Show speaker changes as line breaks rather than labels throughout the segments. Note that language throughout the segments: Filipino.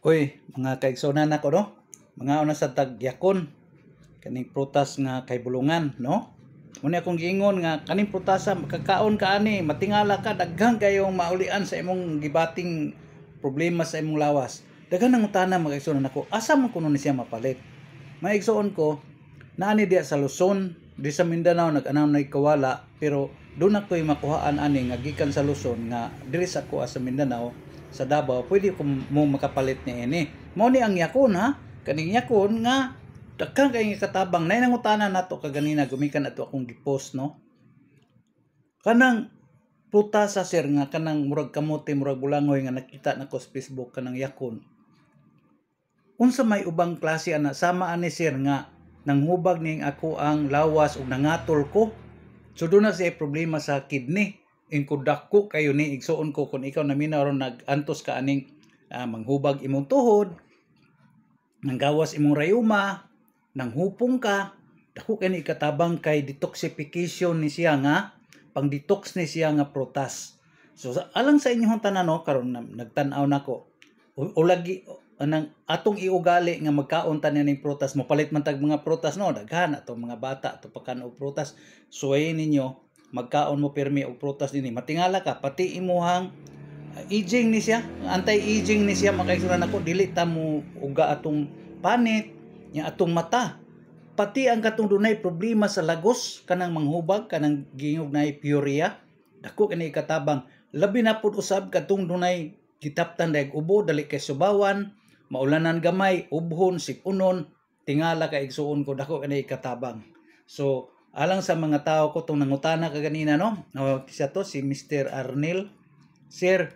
Uy, mga kaigsunan nako no. Mga una sa tagyakon kaning prutas nga kay bulungan, no? Muna akong giingon nga kaning prutasa makakaon ka ani, matingala ka daghang kayong maulian sa imong gibating problema sa imong lawas. Daghan nang utana mga kaigsunan nako. Asa man kuno ni siya mapalit? Maigsuon ko naani diya sa Luzon, di sa Mindanao nag-anaw na kawala, pero doon ako'y makuhaan ani nga gikan sa Luzon nga diri sa ako sa Mindanao sa Davao pwede ko mo makapalit ni ini. Mao ni ang yakon ha. Kaning yakon nga daghang kay katabang nay nangutana nato kaganina gumikan ato akong gipost no. Kanang prutasa sir nga kanang murag kamote murag bulangoy nga nakita nako sa Facebook kanang yakon. Unsa may ubang klase ana sama ani sir nga nanghubag ning ako ang lawas ug nangatol ko. So doon na siya problema sa kidney. Ingko dako kayo ni igsuon ko kung ikaw naminaw ron nag-antos ka aning manghubag imong tuhod, nanggawas imong rayuma, nanghupong ka, dako kay ni katabang kay detoxification ni siya nga pang-detox ni siya nga prutas. So alang sa inyong tanan no karon nagtan-aw nako. O lagi anang atong iugali nga magkaon ta ning prutas mo palit man tag mga prutas no daghan atong mga bata ato pakan og prutas suway ninyo magkaon mo permi og prutas dinhi matingala ka pati imuhang aging ni siya anti-aging ni siya makaigsunan nako dili ta mo uga atong panit nya atong mata pati ang katong dunay problema sa lagos kanang manghubag kanang gingog nay pyuria dako kani katabang labi na pud usab katong dunay gitaptan daig ubo dali kay subawan maulanan gamay ubhon sipunon tingala ka igsuon ko dako kani katabang. So alang sa mga tao ko itong nangutana kaganina no, siya to si Mr. Arnel, sir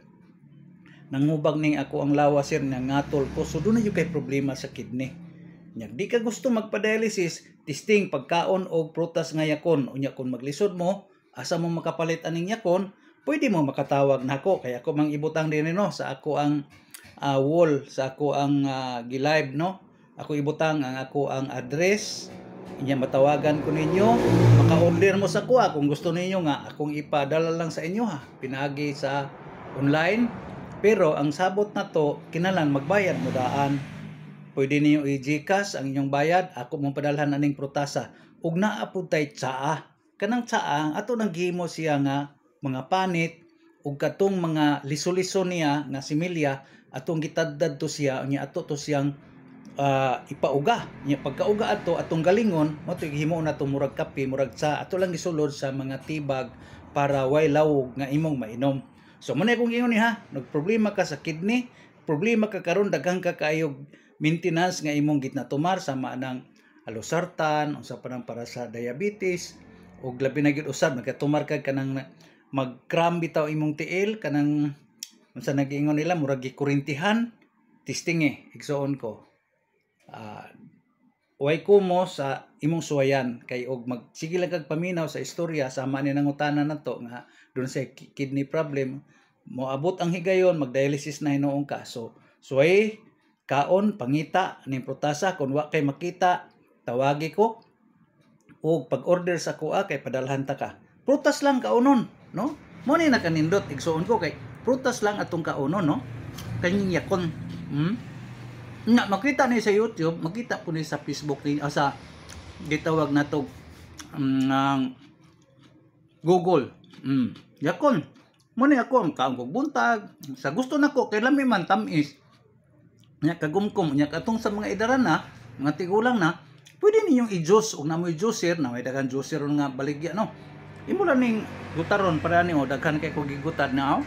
nanghubag ning ako ang lawa sir nangatol ko so doon na yung kay problema sa kidney nya di ka gusto magpa-dialysis testing pagkaon og prutas nga yakon unya kung maglisod mo asa mo makapalit aning yakon pwede mo makatawag nako kaya ako mang ibutang din no sa ako ang wall sa ako ang gi-live no ako ibutang ang ako ang address inya matawagan ko ninyo maka-order mo sa kuha kung gusto ninyo nga akong ipadala lang sa inyo ha pinagi sa online pero ang sabot na to kinalan magbayad mo daan pwede ninyo i-GCash ang inyong bayad ako mong padalhan aning prutasa ug naa pud tay tsaa kanang tsaa ato nang gihimo siya nga mga panit ug katong mga liso-liso niya nga similya atong gitaddad to siya unya ato to siyang ipauga nya pagkauga ato atong galingon mo to gihimo na to murag kape murag sa ato lang gisulod sa mga tibag para way lawog nga imong mainom. So mo na kung ingon ni ha nagproblema ka sa kidney problema ka karon daghang ka kaayog maintenance nga imong gitnatumar sama nang alosartan unsa pa nang para sa diabetes ug labi na gyud usab nagatumar ka kanang mag-cram bitaw imong tiil kanang unsa nagiingon nila murag gikurintihan testing igsuon ko way kumo sa imong suwayan kay og magsige lang kag paminaw sa istorya sama ni nangutana nato nga doon sa kidney problem moabot ang higayon mag-dialysis na hinuong ka so suway kaon pangita ning prutasa kun wa kay makita tawagi ko og pag-order sa kuha kay padalhan ta ka prutas lang kaunon no mo ni nakanindot igsuon ko kay prutas lang atong kaunon no kanyang yakon nga makita ni sa YouTube, makita po ni sa Facebook ni sa gitawag na to Google. Yakon. Mo ni ako ang kaong buntag. Sa gusto nako kay lami man tamis. Nya kagumkom nya katong sa mga idaran na, mga tigulang na, pwede ninyong i-juice ug namoy juicer na may daghan juicer nga baligya no. Imo lang ning gutaron para nimo daghan kay ko gigutad na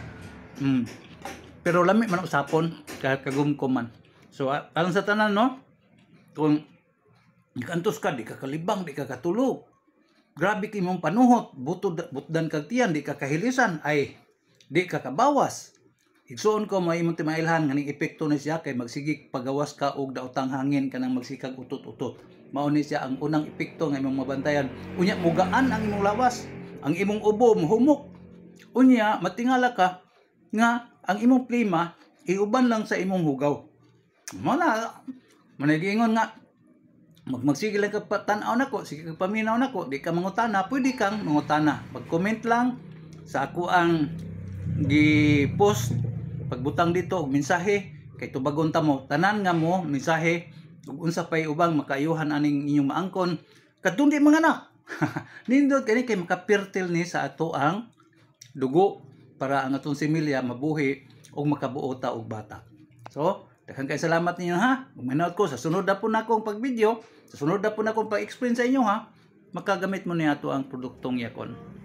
Pero lami man usapon kagumkom man. So alang sa tanan no kung ikantos ka di ka kalibang di ka katulog grabe kay imong panuhot butdan kag tiyan di ka kahilisan ay di ka kabawas igsuon ko may imong timailhan nga ning epekto ni siya kay magsigig pagawas ka og daotang hangin kanang magsikag utot-utot mao ni siya ang unang epekto nga imong mabantayan unya mugaan ang imong lawas ang imong ubo mohumok unya matingala ka nga ang imong plima iuban lang sa imong hugaw. Managingon nga magsige lang ka tan-aw nako sige ka paminaw nako di ka mangutana pwede kang mangutana pag-comment lang sa ako ang gi-post pagbutang dito og mensahe kay tubagon ta mo tanan nga mo mensahe ug unsa pay ubang makaayuhan aning inyong maangkon kadtong di mga anak. Nindot kani kay makapirtil ni sa ato ang dugo para ang atong similya mabuhi ug makabuo ta og bata. So, daghang kay salamat ninyo ha. Uminaw ko sa sunod na po na akong pag-video, sa sunod na po na akong pag-explain sa inyo ha. Makagamit mo ni ato ang produktong yakon.